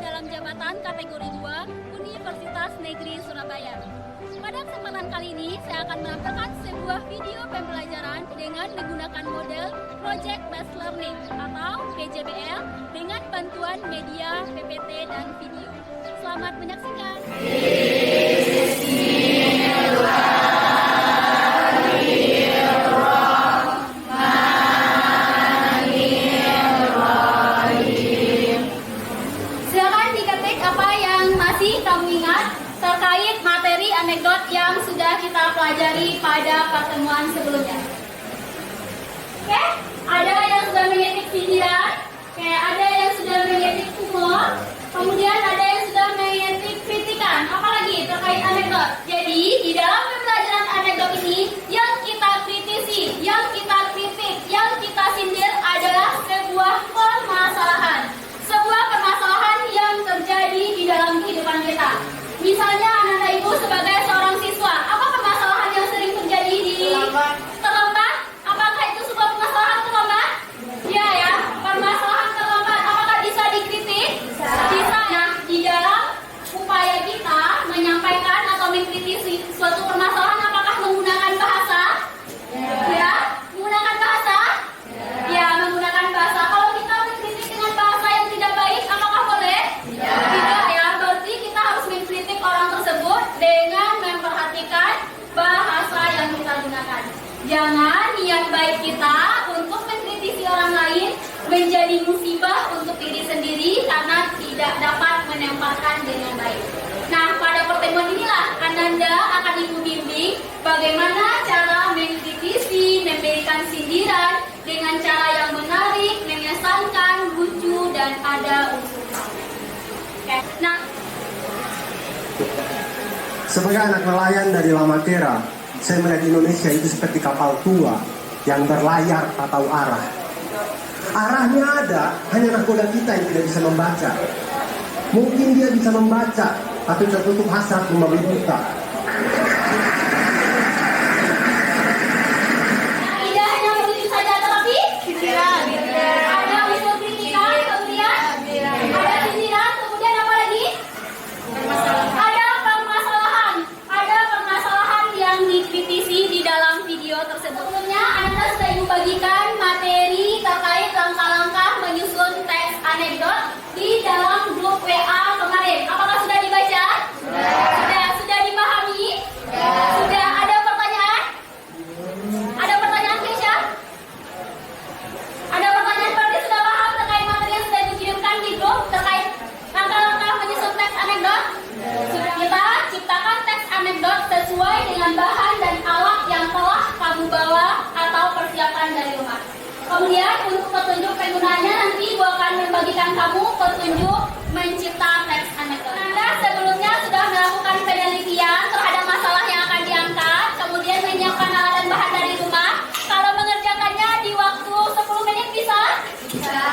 dalam jabatan kategori 2 Universitas Negeri Surabaya. Pada kesempatan kali ini, saya akan menampilkan sebuah video pembelajaran dengan menggunakan model Project Based Learning atau PJBL dengan bantuan media PPT dan video. Selamat menyaksikan. Silakan diketik apa yang masih kamu ingat terkait materi anekdot yang sudah kita pelajari pada pertemuan sebelumnya. Oke, ada yang sudah mengetik sindiran, ada yang sudah mengetik humor, kemudian ada yang sudah mengetik kritikan, apalagi terkait anekdot. Jadi, di dalam pembelajaran anekdot ini, yang kita kritisi, yang kita kritik, yang kita sindir adalah sebuah permasalahan. Sebuah permasalahan yang terjadi di dalam kehidupan kita. Misalnya, Ananda Ibu sebagai seorang siswa, apa permasalahan yang sering terjadi di terlambat? Apakah itu sebuah permasalahan terlambat? Ya, permasalahan terlambat. Apakah bisa dikritik? Bisa. Nah, di dalam upaya kita menyampaikan atau mengkritisi suatu permasalahan, apakah menggunakan bahasa? Ya, menggunakan bahasa? Ya, menggunakan bahasa. Kalau kita mengkritik dengan bahasa yang tidak baik, apakah boleh? Tidak ya. Berarti kita harus mengkritik orang tersebut dengan memperhatikan bahasa yang kita gunakan. Jangan niat baik kita untuk mengkritisi orang lain menjadi musibah untuk diri sendiri karena tidak dapat menempatkan dengan baik. Nah, pada pertemuan inilah Ananda akan Ibu bimbing bagaimana cara mengkritisi, memberikan sindiran dengan cara yang menarik, mengesankan, lucu, dan ada unsur. Oke. Nah, sebagai anak nelayan dari Lamatera, saya melihat Indonesia itu seperti kapal tua yang berlayar tak tahu arah. Arahnya ada, hanya nakoda kita yang tidak bisa membaca. Mungkin dia bisa membaca, tapi tertutup hasrat membabi buta. tidak hanya begitu saja, tetapi ada unsur kritikan, kemudian ada sindiran, kemudian apa lagi? Ada permasalahan yang dikritisi di dalam video tersebut. Sebelumnya, Anda sudah Ibu bagikan materi terkait langkah-langkah menyusun teks anekdot di dalam grup WA kemarin. Apakah sudah dibaca? Sudah dipahami? Sudah ada pertanyaan? Ada pertanyaan, Keisha? Ada pertanyaan, berarti sudah paham terkait materi yang sudah dikirimkan di grup terkait langkah-langkah menyusun teks anekdot? Sudah. Kita ciptakan teks anekdot sesuai dengan bahan dan alat yang telah kamu bawa atau persiapan dari rumah. Kemudian untuk petunjuk penggunaannya nanti Ibu akan membagikan kamu petunjuk mencipta teks anekdot. Anda sebelumnya sudah melakukan penelitian terhadap masalah yang akan diangkat, kemudian menyiapkan alat dan bahan dari rumah. Kalau mengerjakannya di waktu 10 menit bisa? Bisa.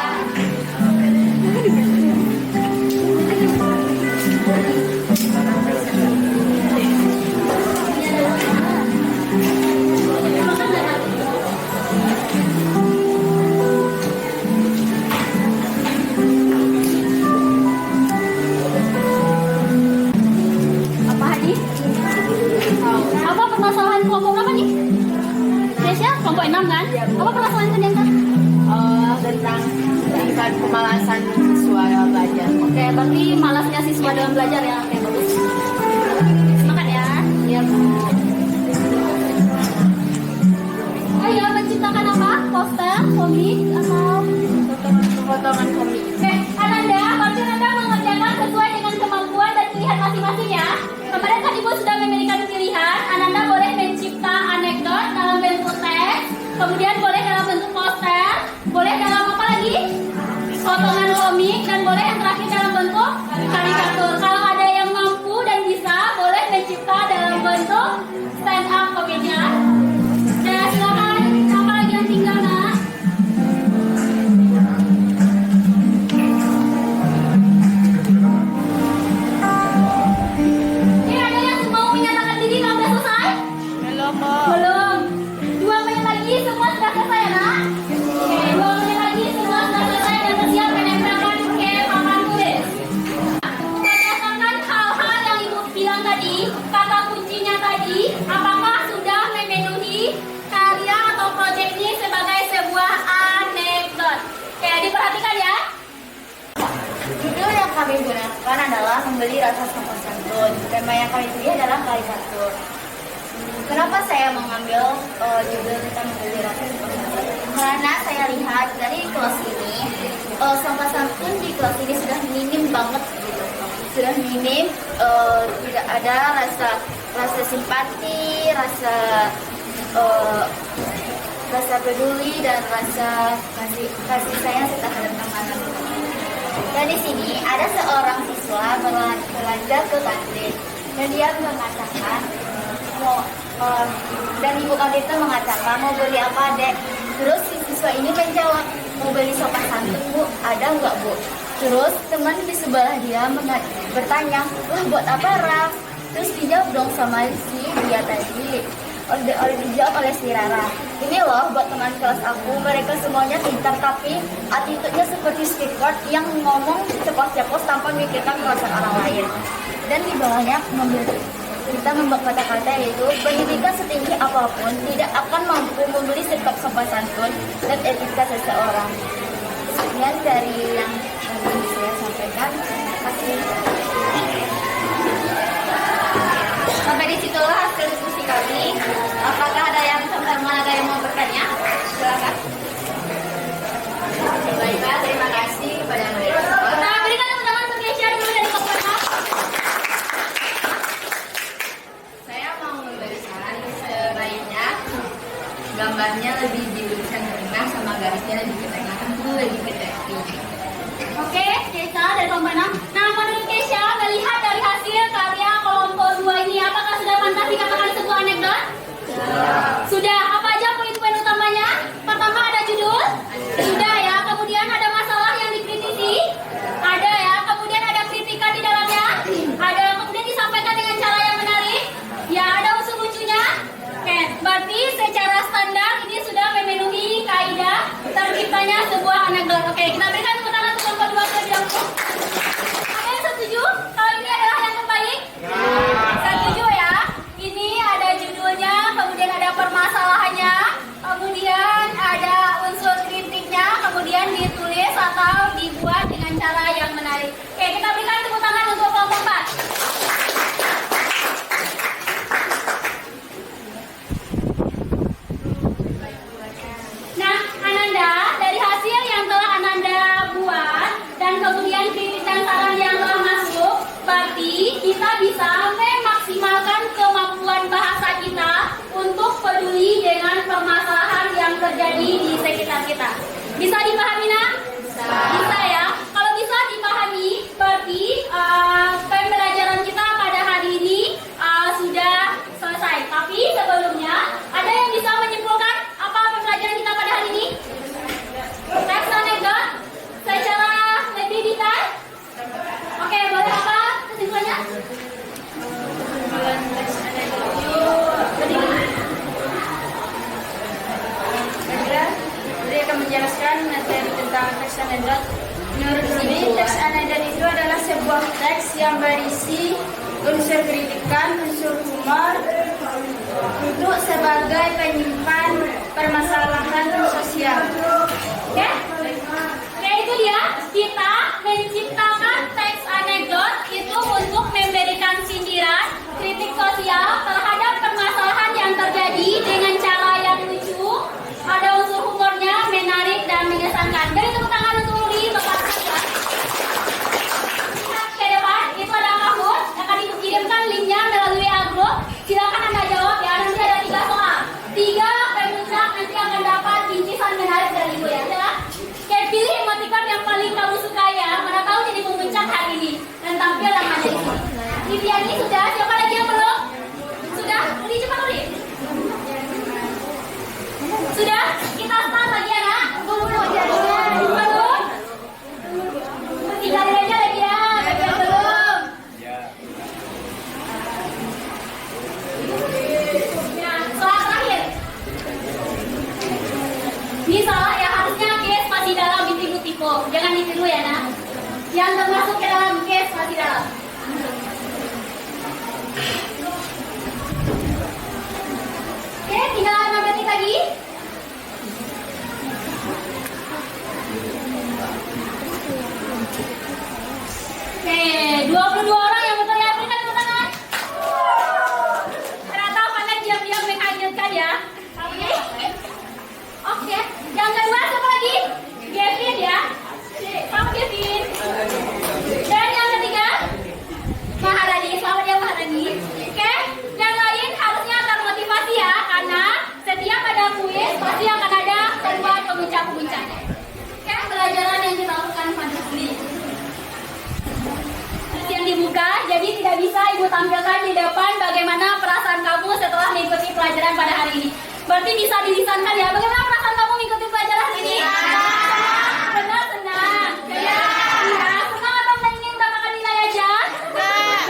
Apa permasalahan kelompok berapa nih? Desya, kelompok 6 kan? Apa permasalahan kalian kan? Tentang tingkat kemalasan siswa belajar. Oke, berarti malasnya siswa dalam belajar ya. Oke, bagus. Semangat ya. Iya, Bu. Oh iya, menciptakan apa? Poster, komik, atau Potongan komik. Oke, Ananda, berarti Ananda mengerjakan sesuai dengan kemampuan dan pilihan masing-masing ya. Kemarin kan Ibu sudah memberikan pilihan, Ananda boleh mencipta anekdot dalam bentuk teks, kemudian boleh dalam bentuk poster, boleh dalam apa lagi? Potongan komik, dan boleh yang terakhir dalam bentuk karikatur. Kalau ada yang mampu dan bisa, boleh mencipta dalam bentuk stand up comedian. Nah, silakan, apa lagi yang tinggal, Nak? Ini ada yang mau menyatakan diri kalau sudah selesai? Belum, Bu. Belum. 2 menit lagi semua sudah selesai ya, Nak? Oke, 2 menit lagi semua sudah selesai dan bersiap menempelkan ke papan tulis. kami gunakan adalah membeli rasa sopan santun. Tema yang kami pilih adalah karikatur. Kenapa saya mengambil judul tentang membeli rasa sopan santun? Karena saya lihat dari kelas ini, sopan santun di kelas ini sudah minim banget gitu. Sudah minim, tidak ada rasa simpati, rasa peduli dan rasa kasih sayang serta kerendahan. Dan di sini ada seorang siswa belanja ke kantin dan dia mengatakan dan ibu kantin itu mengatakan mau beli apa dek? Terus si siswa ini menjawab mau beli sopan santun bu, ada nggak bu? Terus teman di sebelah dia bertanya, wah buat apa Raf? Terus dijawab dong sama si dia tadi. Dijawab oleh si Rara. Ini loh buat teman kelas aku, mereka semuanya pintar tapi attitude-nya seperti skateboard yang ngomong ceplos-ceplos tanpa memikirkan perasaan orang lain. Dan di bawahnya kita membuat kata-kata yaitu pendidikan setinggi apapun tidak akan mampu membeli sikap sopan santun dan etika seseorang. Sekian dari yang tadi saya sampaikan. Terima kasih. Sampai di situlah hasil diskusi kami. Apakah ada yang teman-teman ada yang mau bertanya? Silakan. Baiklah, terima kasih kepada mereka. Kita berikan teman-teman share dulu dari Bapak. Saya mau memberi saran sebaiknya gambarnya lebih diluruskan ke tengah sama garisnya lebih ke tengah, itu lebih kreatif. Oke, Keisha dari kelompok 6. Nah, menurut Keisha, melihat dari hasil karya kelompok 2 ini, apakah sudah pantas dikatakan sebuah anekdot? Sudah. Apa aja poin-poin utamanya? Pertama ada judul. Sudah ya. Kemudian ada masalah yang dikritisi. Ada ya. Kemudian ada kritikan di dalamnya. Ada. Kemudian disampaikan dengan cara yang menarik. Ya, ada unsur lucunya. Oke, berarti secara standar ini sudah memenuhi kaidah terciptanya sebuah anekdot. Oke, kita berikan tepuk tangan untuk kelompok 2 terlebih dahulu. Ada yang setuju? Kalau ini adalah yang terbaik? Setuju ya. Ini ada judulnya, kemudian ada permasalahannya, kemudian ada unsur kritiknya, kemudian ditulis atau dibuat dengan cara yang menarik. Oke, kita berikan tepuk tangan untuk kelompok 4. Nah, Ananda, dari hasil yang telah Ananda buat dan kemudian kritik dan saran yang telah masuk, berarti kita bisa memaksimalkan kemampuan bahasa kita untuk peduli dengan permasalahan yang terjadi di sekitar kita. Bisa dipahami, nak? Bisa ya. Kalau bisa dipahami, berarti pembelajaran kita pada hari ini sudah selesai. Tapi sebelumnya, ada yang bisa menyimpulkan apa pembelajaran kita pada hari ini? Teks anekdot secara lebih detail. Oke, boleh apa kesimpulannya? Jadi akan menjelaskan materi tentang teks anekdot. Menurut sini, teks anekdot itu adalah sebuah teks yang berisi unsur kritikan, unsur humor untuk sebagai penyimpan permasalahan sosial. Oke? Oke, itu dia. Kita menciptakan teks anekdot itu untuk memberikan sindiran, kritik sosial terhadap permasalahan yang terjadi dengan cara yang lucu, ada unsur humornya, menarik dan mengesankan. Beri tepuk tangan untuk Luli, Bapak. Ke depan, itu ada Mahmud, akan dikirimkan linknya melalui Agro. Silakan Anda jawab ya, nanti ada 3 soal. 3 pemuncak nanti akan dapat bingkisan menarik dari Ibu ya. Kayak pilih emoticon yang paling kamu suka ya. Mana tahu jadi pemuncak hari ini dan tampil namanya di sini. Viviani sudah, siapa lagi yang belum? Sudah? Uli cepat Uli. Sudah? Kita start lagi ya nak. Tunggu jadinya. Belum? Tinggal aja lagi ya. Bagi yang belum. Nah, soal terakhir. Ini salah ya, harusnya case masih dalam tipe. Jangan ditiru ya nak. Yang termasuk ke dalam case masih dalam. Oke, tinggal 6 detik lagi. Oke, 22 orang yang betul ya, berikan tepuk tangan. Ternyata pada diam-diam menghanyutkan ya. Oke, yang kedua siapa lagi? Kevin ya. Selamat Kevin. Dan yang ketiga, Maharani. Selamat ya Maharani. Oke, yang lain harusnya termotivasi ya, karena setiap ada kuis pasti akan ada kedua pemuncak-pemuncaknya. Oke, pelajaran yang kita lakukan pada hari ini yang dibuka, jadi tidak bisa Ibu tampilkan di depan bagaimana perasaan kamu setelah mengikuti pelajaran pada hari ini. Berarti bisa dilisankan ya, bagaimana perasaan kamu mengikuti pelajaran hari ini? Benar, senang. Iya, senang atau ingin mendapatkan nilai aja?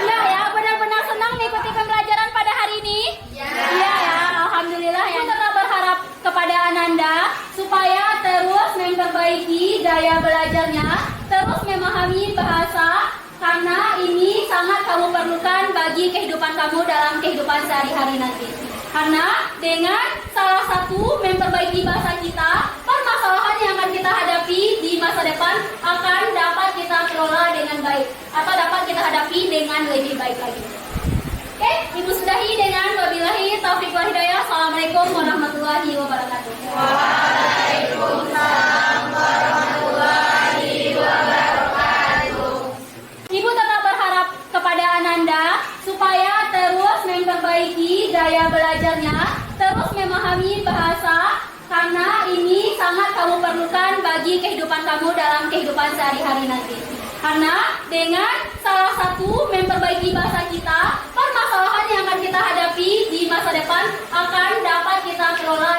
Iya ya, benar-benar senang mengikuti pembelajaran pada hari ini? Iya ya, alhamdulillah ya. Tetap berharap kepada Ananda supaya terus memperbaiki gaya belajarnya, terus memahami bahasa, karena ini sangat kamu perlukan bagi kehidupan kamu dalam kehidupan sehari-hari nanti. Karena dengan salah satu memperbaiki bahasa kita, permasalahan yang akan kita hadapi di masa depan akan dapat kita kelola dengan baik, atau dapat kita hadapi dengan lebih baik lagi. Oke, Ibu sudahi dengan wabillahi taufiq wal hidayah. Assalamualaikum warahmatullahi wabarakatuh. Waalaikumsalam warahmatullahi wabarakatuh. Ibu tetap berharap kepada Ananda supaya terus memperbaiki gaya belajarnya, terus memahami bahasa, karena ini sangat kamu perlukan bagi kehidupan kamu dalam kehidupan sehari-hari nanti. Karena dengan salah satu memperbaiki bahasa kita, permasalahan yang akan kita hadapi di masa depan akan dapat kita kelola